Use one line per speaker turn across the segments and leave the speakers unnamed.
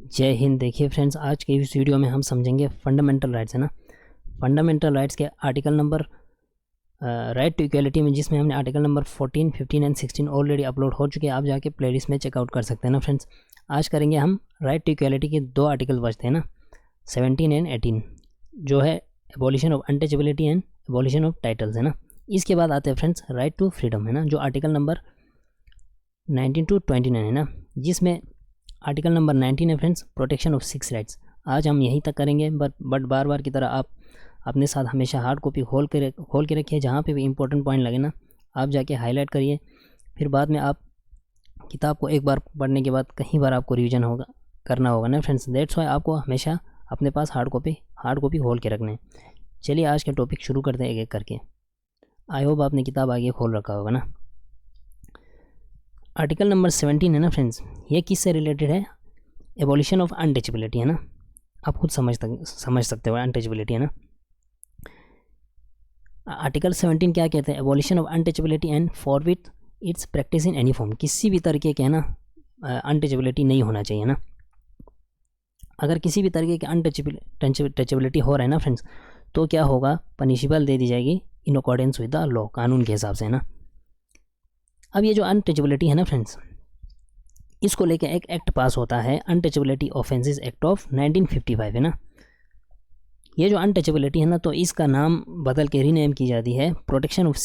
जय हिंद। देखिए फ्रेंड्स, आज के इस वीडियो में हम समझेंगे फंडामेंटल राइट्स, है ना। फंडामेंटल राइट्स के article number right to equality में, जिसमें हमने article number 14, 15 and 16 already upload हो चुके हैं। आप जाके प्लेलिस्ट में चेकआउट कर सकते हैं ना फ्रेंड्स। आज करेंगे हम राइट टू इक्वलिटी के दो आर्टिकल बचते हैं ना, 17 एंड 18, जो है abolition of untouchability and abolition of titles, है ना। इसके बाद आते हैं फ्रेंड्स राइट टू फ्रीडम, है ना, जो आर्टिकल नंबर 19 to 29 है ना, जिसमें आर्टिकल नंबर 19 है फ्रेंड्स, प्रोटेक्शन ऑफ 6 राइट्स। आज हम यहीं तक करेंगे, बट बार बार की तरह आप अपने साथ हमेशा हार्ड कॉपी खोल के रखिए। जहाँ पे भी इंपॉर्टेंट पॉइंट लगे ना, आप जाके हाईलाइट करिए। फिर बाद में आप किताब को एक बार पढ़ने के बाद कई बार आपको रिवीजन करना होगा ना फ्रेंड्स। दैट्स वाई आपको हमेशा अपने पास हार्ड कॉपी खोल के रखना है। चलिए आज के टॉपिक शुरू करते हैं एक एक करके। आई होप आपने किताब आगे खोल रखा होगा ना। आर्टिकल नंबर 17 है ना फ्रेंड्स, ये किससे रिलेटेड है? एबॉलिशन ऑफ अनटचेबिलिटी, है ना। आप खुद समझ सकते हो अनटचेबिलिटी, है ना। आर्टिकल 17 क्या कहते हैं? Abolition of untouchability and forbid it's practice in any form. किसी भी तरीके के, है ना, अनटचेबिलिटी नहीं होना चाहिए ना। अगर किसी भी तरीके के अनटचेबिलिटी हो रहा है ना फ्रेंड्स, तो क्या होगा? पनिशेबल दे दी जाएगी in accordance with the law, कानून के हिसाब से, है ना। अब ये जो अनटचेबिलिटी है ना फ्रेंड्स, इसको लेके एक एक्ट पास होता है, अनटचेबिलिटी ऑफेंसेस एक्ट ऑफ 1955, है ना। ये जो अनटचेबिलिटी है ना, तो इसका नाम बदल के रीनेम की जाती है protection of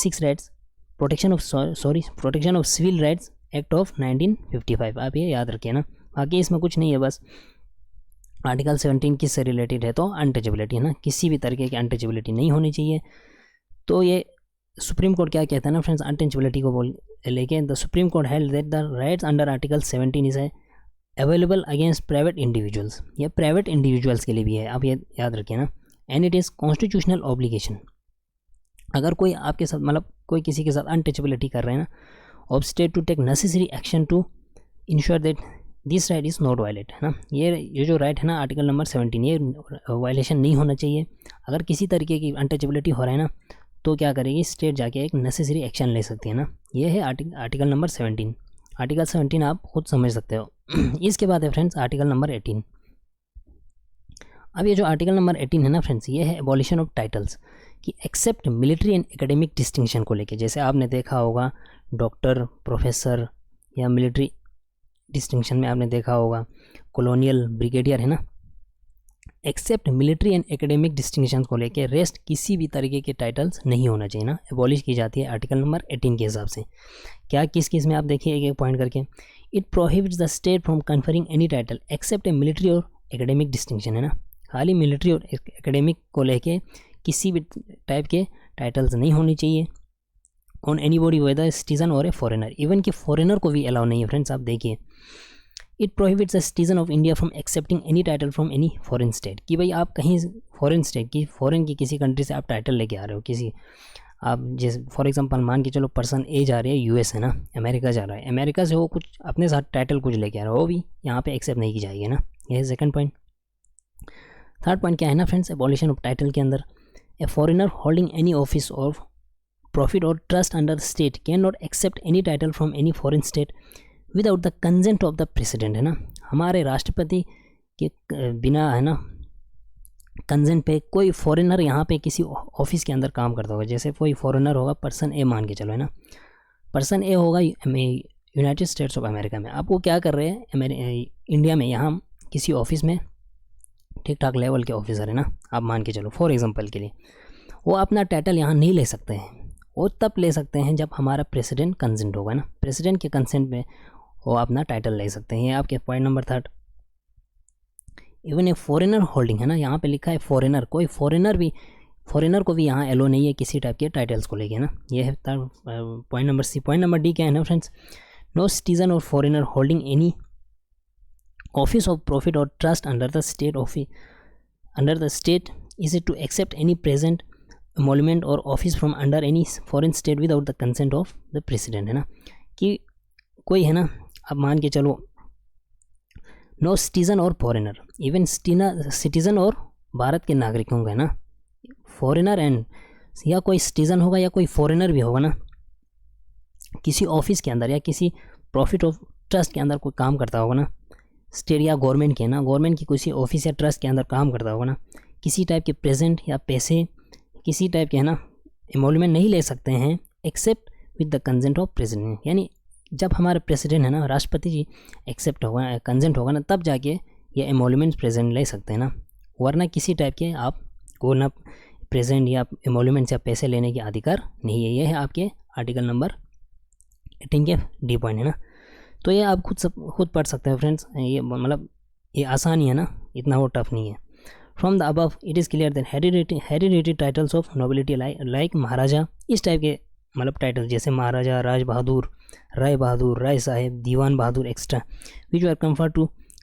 civil rights act of 1955। आप ये याद रखिए ना। बाकी इसमें कुछ नहीं है, बस आर्टिकल 17 किससे रिलेटेड है? तो अनटचेबिलिटी, है ना। किसी भी तरीके की अनटचेबिलिटी नहीं होनी चाहिए। तो ये सुप्रीम कोर्ट क्या कहता है ना फ्रेंड्स, अनटचेबिलिटी को लेके, the supreme court held that the rights under article 17 is available against private individuals. ये प्राइवेट इंडिविजुअल्स के लिए भी है, आप ये याद रखिए ना। And it is constitutional obligation. अगर कोई आपके साथ, मतलब कोई किसी के साथ अनटचेबिलिटी कर रहे हैं ना, of state to take necessary action to ensure that this right is not violate, है ना। ये जो राइट है ना, आर्टिकल नंबर 17, ये वायलेशन नहीं होना चाहिए। अगर किसी तरीके की अनटचेबिलिटी हो रहा है ना, तो क्या करेगी? स्टेट जाके एक नेसेसरी एक्शन ले सकती है ना। ये है आर्टिकल नंबर 17। आर्टिकल 17 आप खुद समझ सकते हो। इसके बाद है फ्रेंड्स आर्टिकल नंबर 18। अब ये जो आर्टिकल नंबर 18 है ना फ्रेंड्स, ये है एबॉलिशन ऑफ टाइटल्स, कि except military and academic distinction को लेके। जैसे आपने देखा होगा डॉक्टर, प्रोफेसर, या मिलिट्री डिस्टिंक्शन में आपने देखा होगा कॉलोनियल, ब्रिगेडियर, है ना। Except military and academic distinction को लेके रेस्ट किसी भी तरीके के टाइटल्स नहीं होना चाहिए ना, एबॉलिश की जाती है आर्टिकल नंबर 18 के हिसाब से। क्या किस में आप देखिए एक एक पॉइंट करके। It prohibits the state from conferring any title except a military और एकेडमिक डिस्टिंक्शन, है ना। खाली मिलिट्री और एकेडमिक को लेके किसी भी टाइप के टाइटल्स नहीं होनी चाहिए on any body, whether citizen और ए फॉरेनर। इवन कि फॉरेनर को भी अलाउ नहीं है फ्रेंड्स, आप देखिए। It prohibits the citizen of India from accepting any title from any foreign state, कि भाई आप कहीं फॉरेन की किसी कंट्री से आप टाइटल लेके आ रहे हो, किसी आप जैसे फॉर एग्जांपल मान के चलो पर्सन ए जा रहे हैं यूएस, है ना, अमेरिका जा रहा है, अमेरिका से वो कुछ अपने साथ टाइटल कुछ लेके आ रहा है, वो भी यहाँ पे एक्सेप्ट नहीं की जाएगी ना। ये है सेकंड पॉइंट। थर्ड पॉइंट क्या है ना फ्रेंड्स, एबॉलिशन ऑफ टाइटल के अंदर, a foreigner holding any office of profit or trust under state can not accept any title from any foreign state without the consent of the president, है ना। हमारे राष्ट्रपति के बिना, है ना, कंसेंट पे कोई फॉरेनर यहाँ पे किसी ऑफिस के अंदर काम करता होगा। जैसे कोई फॉरेनर होगा, पर्सन ए मान के चलो, है ना। पर्सन ए होगा यूनाइटेड स्टेट्स ऑफ अमेरिका में। आपको क्या कर रहे हैं इंडिया में, यहाँ किसी ऑफिस में ठीक ठाक लेवल के ऑफिसर, है ना, आप मान के चलो फॉर एग्जांपल के लिए, वो अपना टाइटल यहाँ नहीं ले सकते हैं। वो तब ले सकते हैं जब हमारा प्रेसिडेंट कंसेंट होगा ना। प्रेसिडेंट के कंसेंट में वो अपना टाइटल ले सकते हैं। ये आपके point number 3। Even a foreigner holding, है ना, यहाँ पे लिखा है फॉरेनर, कोई फॉरेनर को भी यहाँ एलो नहीं है किसी टाइप के टाइटल्स को लेके ना। ये है point number C. Point number D क्या है ना friends, no citizen or foreigner holding any office of profit or trust under the state is to accept any present emolument or office from under any foreign state without the consent of the president, है ना। कि कोई, है ना, अब मान के चलो no citizen or foreigner, even citizen और भारत के नागरिक होंगे ना, फॉरेनर एंड, या कोई सिटीजन होगा या कोई फॉरेनर भी होगा ना, किसी ऑफिस के अंदर या किसी प्रॉफिट ऑफ ट्रस्ट के अंदर कोई काम करता होगा ना, स्टेट या गवर्नमेंट के ना, गवर्नमेंट की किसी ऑफिस या ट्रस्ट के अंदर काम करता होगा ना, किसी टाइप के प्रेजेंट या पैसे किसी टाइप के है ना एमोलमेंट नहीं ले सकते हैं except with the consent of president. यानी जब हमारे प्रेसिडेंट है ना, राष्ट्रपति जी एक्सेप्ट होगा, कंसेंट होगा ना, तब जाके ये एमोलमेंट प्रेजेंट ले सकते हैं ना, वरना किसी टाइप के आपको ना प्रेजेंट या एमोलमेंट या पैसे लेने के अधिकार नहीं है। ये है आपके आर्टिकल नंबर 18 के डी पॉइंट है ना। तो ये आप खुद पढ़ सकते हैं फ्रेंड्स, ये मतलब ये आसान ही है ना, इतना वो टफ नहीं है। From the above it is clear that hereditary titles of nobility like Maharaja, इस टाइप के मतलब टाइटल जैसे Maharaja, Raj Bahadur, Rai Sahib, Diwan Bahadur extra which are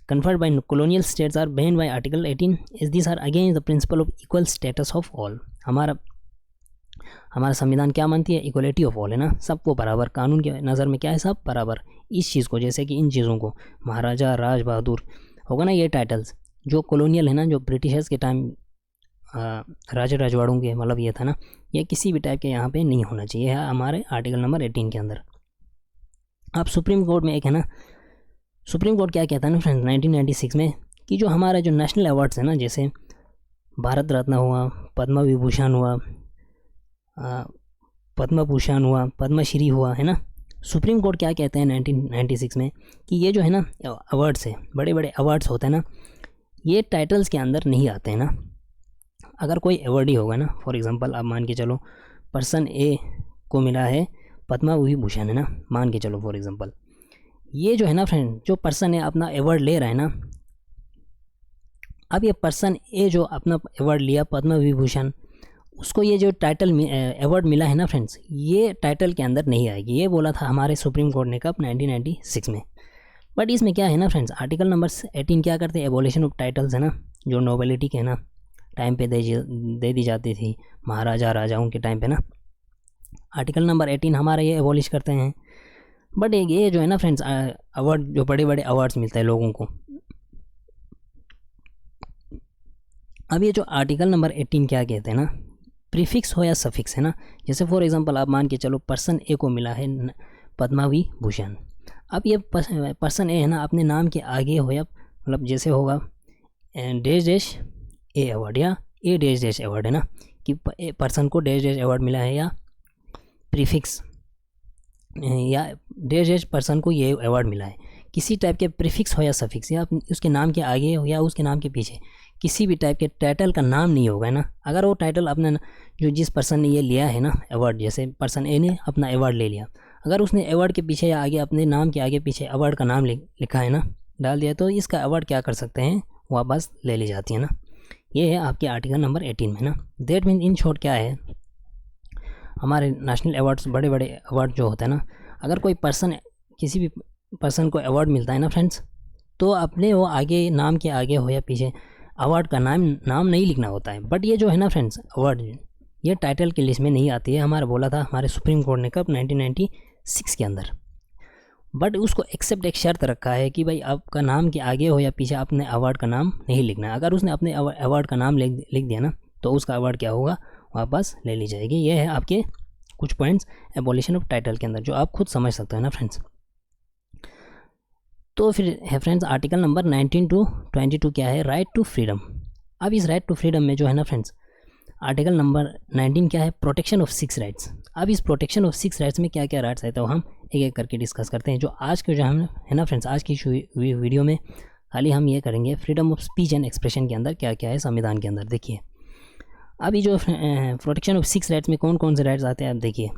conferred by colonial states are banned by Article 18 as these are against the principle of equal status of all। हमारा संविधान क्या मानती है? Equality of all है ना, सबको बराबर, कानून के नज़र में क्या है, सब बराबर। इस चीज़ को जैसे कि इन चीज़ों को महाराजा, राज बहादुर होगा ना, ये टाइटल्स जो कॉलोनियल है ना, जो ब्रिटिशर्स के टाइम राजा राजवाड़ों के मतलब ये था ना, ये किसी भी टाइप के यहाँ पे नहीं होना चाहिए है हमारे आर्टिकल नंबर 18 के अंदर। आप सुप्रीम कोर्ट में एक है ना, सुप्रीम कोर्ट क्या कहता है ना फ्रेंड्स 1996 में कि जो हमारा जो नेशनल अवार्ड्स है ना, जैसे भारत रत्न हुआ, पद्म विभूषण हुआ, पद्म भूषण हुआ, पद्मश्री हुआ है ना, सुप्रीम कोर्ट क्या कहते हैं 1996 में कि ये जो है ना अवार्ड्स है, बड़े बड़े अवार्ड्स होते हैं ना, ये टाइटल्स के अंदर नहीं आते हैं ना। अगर कोई अवार्डी होगा ना, फॉर एग्जांपल आप मान के चलो पर्सन ए को मिला है पद्म विभूषण है ना, मान के चलो फॉर एग्जांपल, ये जो है ना फ्रेंड, जो पर्सन है अपना अवार्ड ले रहा है ना, अब ये पर्सन ए जो अपना अवार्ड लिया पद्म विभूषण, उसको ये जो टाइटल अवार्ड मिला है ना फ्रेंड्स, ये टाइटल के अंदर नहीं आएगी। ये बोला था हमारे सुप्रीम कोर्ट ने कब 1996 में। बट इसमें क्या है ना फ्रेंड्स, आर्टिकल नंबर 18 क्या करते हैं, एबोलिशन ऑफ टाइटल्स है ना, जो नोबेलिटी के ना टाइम पे दे दी जाती थी महाराजा राजाओं के टाइम पे ना, आर्टिकल नंबर 18 हमारा ये एबोलिश करते हैं। बट ये जो है ना फ्रेंड्स अवार्ड, जो बड़े बड़े अवार्ड्स मिलते हैं लोगों को, अब ये जो आर्टिकल नंबर 18 क्या कहते हैं ना, प्रीफिक्स हो या सफिक्स है ना, जैसे फॉर एग्जांपल आप मान के चलो पर्सन ए को मिला है पद्म विभूषण, अब ये पर्सन ए है ना अपने नाम के आगे हो या मतलब जैसे होगा डैश डैश ए अवार्ड या ए डैश डैश अवार्ड है ना, कि पर्सन को डैश डैश अवार्ड मिला है, या प्रीफिक्स या डैश डैश पर्सन को ये अवार्ड मिला है, किसी टाइप के प्रीफिक्स हो या सफिक्स, या उसके नाम के आगे हो या उसके नाम के पीछे किसी भी टाइप के टाइटल का नाम नहीं होगा ना। अगर वो टाइटल अपने जो जिस पर्सन ने ये लिया है ना अवार्ड, जैसे पर्सन ए ने अपना अवार्ड ले लिया, अगर उसने अवार्ड के पीछे या आगे अपने नाम के आगे पीछे अवार्ड का नाम लिखा है ना, डाल दिया, तो इसका अवार्ड क्या कर सकते हैं, वापस ले ली जाती है ना। ये है आपके आर्टिकल नंबर 18 में ना। दैट मीन इन शॉर्ट क्या है, हमारे नेशनल अवार्ड्स, बड़े बड़े अवार्ड जो होते हैं ना, अगर कोई पर्सन, किसी भी पर्सन को अवार्ड मिलता है ना फ्रेंड्स, तो अपने वो आगे नाम के आगे हो या पीछे अवार्ड का नाम नहीं लिखना होता है। बट ये जो है ना फ्रेंड्स अवार्ड, ये टाइटल की लिस्ट में नहीं आती है, हमारा बोला था हमारे सुप्रीम कोर्ट ने कब 1996 के अंदर। बट उसको एक्सेप्ट एक शर्त रखा है कि भाई आपका नाम के आगे हो या पीछे अपने अवार्ड का नाम नहीं लिखना है। अगर उसने अपने अवार्ड का नाम लिख दिया ना, तो उसका अवार्ड क्या होगा, वापस ले ली जाएगी। ये है आपके कुछ पॉइंट्स एबोलिशन ऑफ टाइटल के अंदर, जो आप खुद समझ सकते हैं ना फ्रेंड्स। तो फिर है फ्रेंड्स आर्टिकल नंबर 19 to 22 क्या है, राइट टू फ्रीडम। अब इस राइट टू फ्रीडम में जो है ना फ्रेंड्स आर्टिकल नंबर 19 क्या है, प्रोटेक्शन ऑफ 6 राइट्स। अब इस प्रोटेक्शन ऑफ 6 राइट्स में क्या क्या राइट्स है, तो हम एक एक करके डिस्कस करते हैं। जो आज के जो हम है ना फ्रेंड्स, आज की वीडियो में खाली हम ये करेंगे freedom of speech and expression के अंदर क्या क्या है संविधान के अंदर। देखिए अभी जो प्रोटेक्शन ऑफ 6 राइट्स में कौन कौन से राइट्स आते हैं, आप देखिए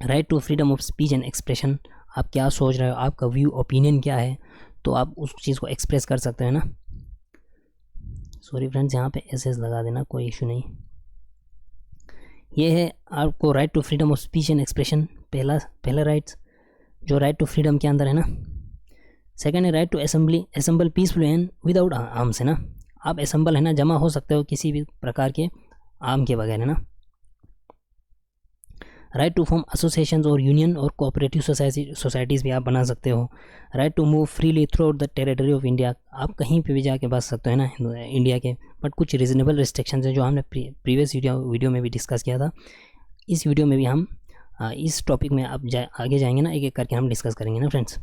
right to freedom of speech and expression. आप क्या सोच रहे हो, आपका व्यू ओपिनियन क्या है, तो आप उस चीज़ को एक्सप्रेस कर सकते हैं ना। सॉरी फ्रेंड्स, यहाँ पे एस लगा देना, कोई इशू नहीं। ये है आपको right to freedom of speech and expression, पहला राइट्स जो राइट टू फ्रीडम के अंदर है ना। सेकंड है right to assemble peaceful and without arms है ना, आप असेंबल है ना जमा हो सकते हो किसी भी प्रकार के आर्म के बगैर है ना। राइट टू फॉर्म एसोसिएशंस और यूनियन और कोऑपरेटिव सोसाइटीज़ भी आप बना सकते हो। Right to move freely throughout the territory of India, आप कहीं पे भी जाके बस सकते हो ना इंडिया के। बट कुछ रीजनेबल रिस्ट्रिक्शंस है जो हमने प्रीवियस वीडियो में भी डिस्कस किया था। इस वीडियो में भी हम इस टॉपिक में अब आगे जाएंगे ना, एक एक करके हम डिस्कस करेंगे ना friends.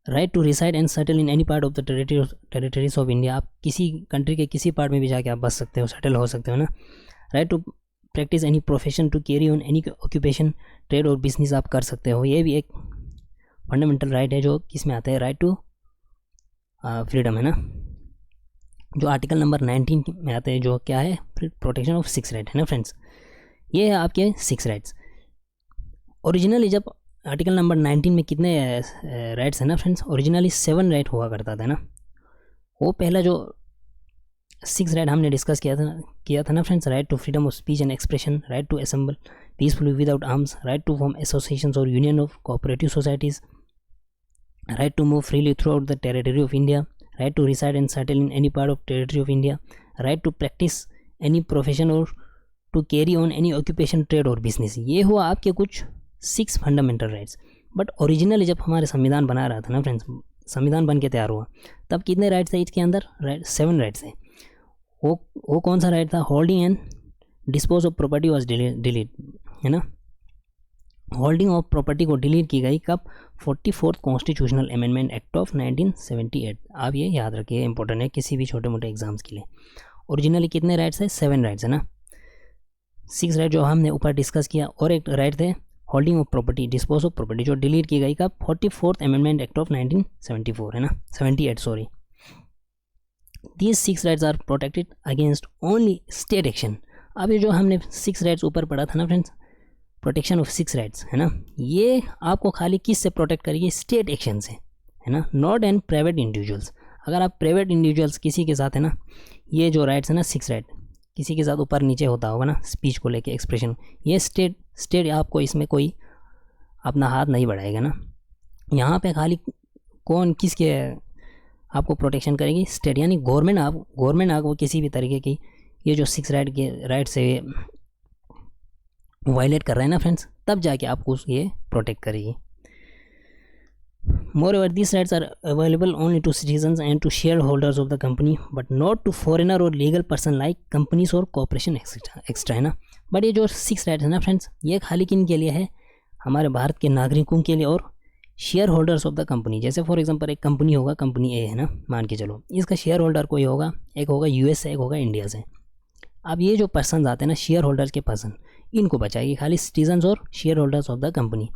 Right to reside and settle in any part of the territories of India, आप किसी कंट्री के किसी पार्ट में भी जाके आप बस सकते हो, सेटल हो सकते हो ना। Right to practise any profession, to carry on any occupation, trade और बिजनेस आप कर सकते हो। ये भी एक फंडामेंटल राइट है जो किस में आता है, राइट टू फ्रीडम है ना, जो आर्टिकल नंबर 19 में आते हैं, जो क्या है, प्रोटेक्शन ऑफ 6 राइट है ना फ्रेंड्स। ये है आपके 6 राइट्स। ओरिजिनली जब आर्टिकल नंबर 19 में कितने राइट्स हैं ना फ्रेंड्स, ओरिजिनली 7 राइट हुआ करता था ना। वो पहला जो 6 राइट हमने डिस्कस किया था ना friends, right to freedom of speech and expression, right to assemble peacefully without arms, right to form associations और union of cooperative societies, right to move freely throughout the territory of India, right to reside and settle in any part of territory of India, right to practise any profession or to carry on any occupation, trade और business. ये हुआ आपके कुछ 6 fundamental rights. But originally जब हमारे संविधान बना रहा था ना फ्रेंड्स, संविधान बन के तैयार हुआ, तब कितने राइट्स थे इसके अंदर, 7 राइट्स थे। वो कौन सा राइट था, holding and dispose of property was delete है ना। होल्डिंग ऑफ प्रॉपर्टी को डिलीट की गई कब, 44th constitutional amendment act of 1978। आप ये याद रखिए, इंपॉर्टेंट है किसी भी छोटे मोटे एग्जाम्स के लिए। ओरिजिनली कितने राइट्स है, 7 राइट्स है ना। 6 राइट जो हमने ऊपर डिस्कस किया, और एक राइट थे holding of property, dispose of property, जो डिलीट की गई कब, 44th अमेंडमेंट एक्ट ऑफ 1974 है ना, 78 sorry. These 6 rights are protected against only state action. अब ये जो हमने 6 राइट्स ऊपर पढ़ा था ना फ्रेंड्स, प्रोटेक्शन ऑफ 6 राइट्स है ना, ये आपको खाली किस से प्रोटेक्ट करेगी, स्टेट एक्शन से है ना, नॉट एंड प्राइवेट इंडिविजुअल्स। अगर आप प्राइवेट इंडिविजुअल्स किसी के साथ है ना, ये जो राइट्स है ना 6 राइट किसी के साथ ऊपर नीचे होता होगा ना, स्पीच को लेके, एक्सप्रेशन, ये स्टेट आपको इसमें कोई अपना हाथ नहीं बढ़ाएगा ना। यहाँ पे खाली कौन किसके आपको प्रोटेक्शन करेगी, स्टेट, यानी गवर्नमेंट आपको किसी भी तरीके की ये जो 6 राइट के राइट से वायलेट कर रहे हैं ना फ्रेंड्स, तब जाके आपको ये प्रोटेक्ट करेगी। Moreover, these rights are available only to citizens and to shareholders of the company, but not to foreigner or legal person like companies or corporation extra है ना। बट ये जो 6 राइट्स है ना फ्रेंड्स, ये खाली किन के लिए है, हमारे भारत के नागरिकों के लिए और share holders of the company. जैसे फॉर एग्जांपल एक कंपनी होगा, कंपनी ए है ना, मान के चलो, इसका शेयर होल्डर कोई होगा, एक होगा यूएस से, एक होगा इंडिया से। अब ये जो पर्सन आते हैं ना, शेयर होल्डर्स के पर्सन, इनको बचाएगी खाली सिटीजन्स और share holders of the company.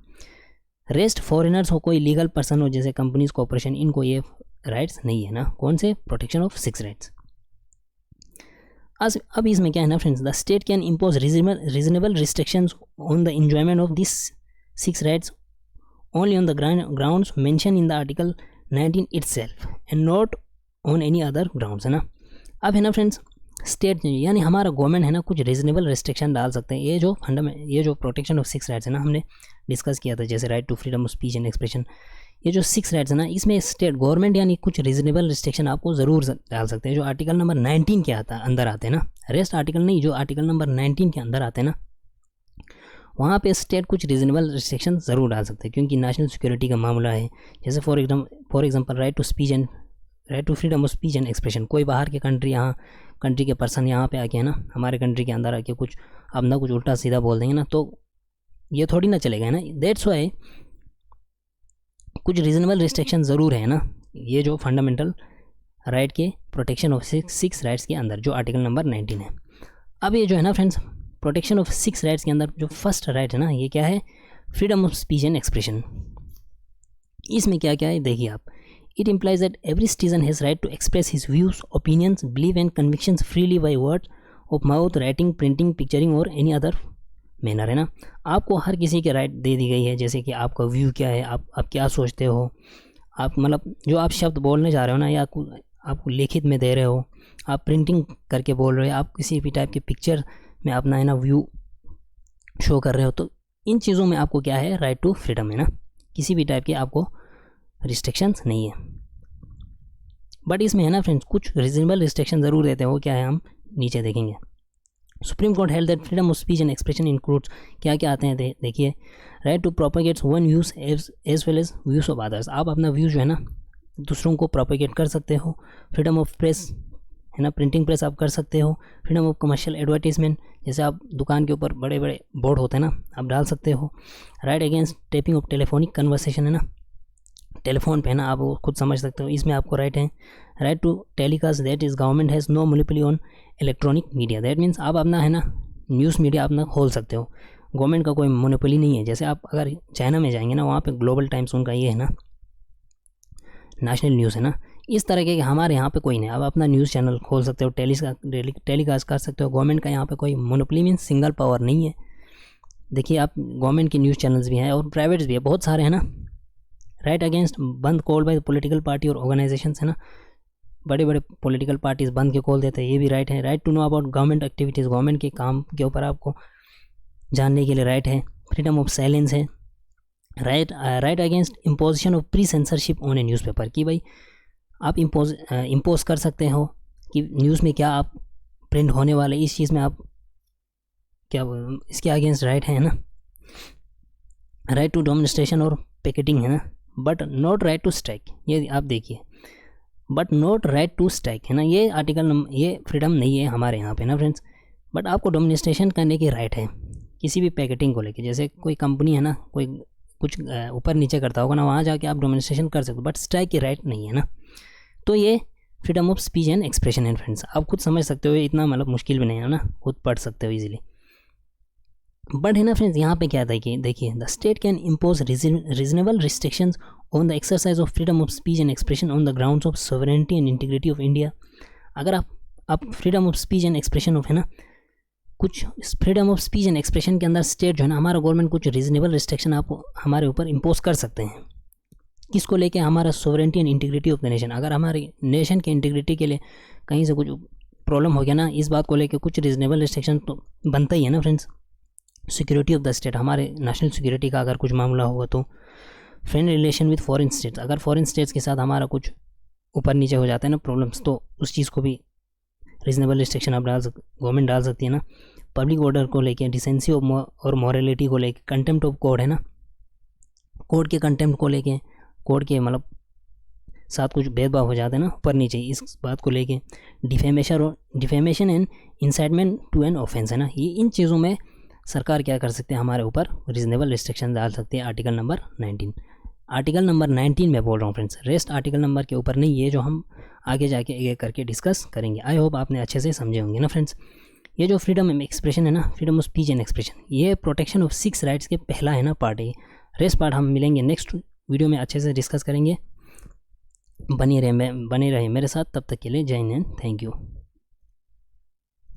Rest foreigners हो, कोई लीगल पर्सन हो जैसे कंपनीज, कॉर्पोरेशन, इनको ये राइट्स नहीं है ना। कौन से, प्रोटेक्शन ऑफ 6 राइट्स। अब इसमें क्या है ना friends, the state can impose reasonable restrictions on the enjoyment of this 6 rights only on the grounds mention in the article 19 itself and not on any other grounds है ना। अब है ना फ्रेंड्स, स्टेट यानी हमारा गवर्नमेंट है ना, कुछ रीजनेबल रिस्ट्रिक्शन डाल सकते हैं। ये जो प्रोटेक्शन ऑफ 6 राइट्स है ना, हमने डिस्कस किया था, जैसे right to freedom of speech and expression, ये जो 6 राइट्स है ना, इसमें स्टेट गवर्नमेंट यानी कुछ रीजनेबल रिस्ट्रिक्शन आपको ज़रूर डाल सकते हैं, जो आर्टिकल नंबर 19 के अंदर आते हैं ना। रेस्ट आर्टिकल नहीं, जो आर्टिकल नंबर 19 के अंदर आते हैं ना, वहाँ पे स्टेट कुछ रीजनेबल रिस्ट्रिक्शन ज़रूर डाल सकते हैं, क्योंकि नेशनल सिक्योरिटी का मामला है। जैसे for example right to freedom of speech and expression, कोई बाहर के कंट्री के पर्सन यहाँ पे आके है ना, हमारे कंट्री के अंदर आके कुछ अपना कुछ उल्टा सीधा बोल देंगे ना, तो ये थोड़ी ना चलेगा है ना। दैट्स वाई कुछ रीजनेबल रिस्ट्रिक्शन ज़रूर है ना, ये जो फंडामेंटल राइट के प्रोटेक्शन ऑफ 6 राइट्स के अंदर, जो आर्टिकल नंबर 19 है। अब ये जो है ना फ्रेंड्स, प्रोटेक्शन ऑफ 6 राइट्स के अंदर जो फर्स्ट राइट है ना, ये क्या है, freedom of speech and expression. इसमें क्या क्या है देखिए आप, It implies that every citizen has right to express his views, opinions, beliefs and convictions freely by word of mouth, writing, printing, picturing और any other manner है ना। आपको हर किसी के राइट दे दी गई है, जैसे कि आपका व्यू क्या है, आप क्या सोचते हो, आप मतलब जो आप शब्द बोलने जा रहे हो ना, या आपको लिखित में दे रहे हो, आप प्रिंटिंग करके बोल रहे हो, आप किसी भी टाइप के पिक्चर में अपना है ना व्यू शो कर रहे हो, तो इन चीज़ों में आपको क्या है, राइट टू फ्रीडम है ना। किसी भी टाइप के आपको रिस्ट्रिक्शंस नहीं है। बट इसमें है ना फ्रेंड्स, कुछ रीजनेबल रिस्ट्रिक्शन ज़रूर देते हैं, वो क्या है हम नीचे देखेंगे। Supreme court held that freedom of speech and expression includes, क्या क्या आते हैं देखिए, right to propagate one views as well as views of others. आप अपना व्यू जो है ना दूसरों को प्रोपेगेट कर सकते हो। फ्रीडम ऑफ प्रेस है ना, प्रिंटिंग प्रेस आप कर सकते हो। फ्रीडम ऑफ कमर्शियल एडवर्टीजमेंट, जैसे आप दुकान के ऊपर बड़े बड़े बोर्ड होते हैं ना, आप डाल सकते हो। Right against tapping of telephonic conversation है ना, टेलीफोन पे है ना, आप वो खुद समझ सकते हो, इसमें आपको राइट है, right to telecast that is government has no monopoly on electronic media. That means आप अपना है ना न्यूज़ मीडिया अपना खोल सकते हो, गवर्नमेंट का कोई मोनोपोली नहीं है। जैसे आप अगर चाइना में जाएंगे ना, वहाँ पे ग्लोबल टाइम्स उनका ये है ना, नेशनल न्यूज़ है ना, इस तरह के हमारे यहाँ पे कोई नहीं। आप अपना न्यूज़ चैनल खोल सकते हो, टेलीकास्ट कर सकते हो। गवर्नमेंट का यहाँ पे कोई मोनोपोली मीन्स सिंगल पावर नहीं है। देखिए आप गवर्नमेंट के न्यूज़ चैनल्स भी हैं और प्राइवेट्स भी है, बहुत सारे हैं ना। राइट अगेंस्ट बंद कॉल बाय पॉलिटिकल पार्टी और ऑर्गेनाइजेशंस है ना, बड़े बड़े पॉलिटिकल पार्टीज बंद के कॉल देते हैं, ये भी राइट है। Right to know about government activities, government के काम के ऊपर आपको जानने के लिए राइट है। फ्रीडम ऑफ साइलेंस है। Right against imposition of pre censorship on A newspaper, कि भाई आप इम्पोज कर सकते हो कि न्यूज़ में क्या आप प्रिंट होने वाले, इस चीज़ में आप क्या इसके अगेंस्ट राइट है ना। राइट टू डोमिनिस्ट्रेशन और पैकेटिंग है ना, but not right to strike, ये आप देखिए, but not right to strike है ना, ये आर्टिकल ये फ्रीडम नहीं है हमारे यहाँ पे ना फ्रेंड्स। बट आपको डोमिनिस्ट्रेशन करने की राइट है किसी भी पैकेटिंग को लेके। जैसे कोई कंपनी है ना, कोई कुछ ऊपर नीचे करता होगा ना, वहाँ जाके आप डोमिनिस्ट्रेशन कर सकते हो, बट स्ट्राइक की राइट नहीं है ना। तो ये freedom of speech and expression है फ्रेंड्स, आप खुद समझ सकते हो, इतना मतलब मुश्किल भी नहीं है ना, खुद पढ़ सकते हो ईजिली। बट है ना फ्रेंड्स, यहाँ पे क्या देखिए the state can impose reasonable restrictions on the exercise of freedom of speech and expression on the grounds of sovereignty and integrity of India. अगर आप freedom of speech and expression of है ना, कुछ freedom of speech and expression के अंदर state जो है ना, हमारा गवर्नमेंट कुछ रीजनेबल रिस्ट्रिक्शन आप हमारे ऊपर इम्पोज कर सकते हैं। किसको लेके? हमारा sovereignty and integrity of the nation. अगर हमारे नेशन के इंटीग्रिटी के लिए कहीं से कुछ प्रॉब्लम हो गया ना, इस बात को लेके कुछ रीजनेबल रिस्ट्रिक्शन तो बनता ही है ना friends. Security of the state, हमारे नेशनल सिक्योरिटी का अगर कुछ मामला होगा तो। Friend relation with foreign states, अगर फॉरेन स्टेट्स के साथ हमारा कुछ ऊपर नीचे हो जाता है ना प्रॉब्लम्स, तो उस चीज़ को भी रीजनेबल रिस्ट्रिक्शन आप गवर्नमेंट डाल सकती है ना। पब्लिक ऑर्डर को लेके, डिसेंसी और मॉरलिटी को लेके, कंटेम्प्ट ऑफ कोड है ना, कोड के कंटेम्प्ट को लेके, कोड के मतलब साथ कुछ भेदभाव हो जाते हैं ना ऊपर नीचे, इस बात को लेके। Defamation and incitement to an offence है ना, ये इन चीज़ों में सरकार क्या कर सकते हैं, हमारे ऊपर रीजनेबल रिस्ट्रिक्शन डाल सकते हैं। आर्टिकल नंबर 19, आर्टिकल नंबर 19 में बोल रहा हूँ फ्रेंड्स, रेस्ट आर्टिकल नंबर के ऊपर नहीं, ये जो हम आगे जाके एक करके डिस्कस करेंगे। आई होप आपने अच्छे से समझे होंगे ना फ्रेंड्स। ये जो फ्रीडम ऑफ एक्सप्रेशन है ना, freedom of speech and expression, ये प्रोटेक्शन ऑफ 6 राइट्स के पहला है ना पार्ट है। रेस्ट पार्ट हम मिलेंगे नेक्स्ट वीडियो में, अच्छे से डिस्कस करेंगे। बने रहे मेरे साथ, तब तक के लिए जय हिंद, थैंक यू।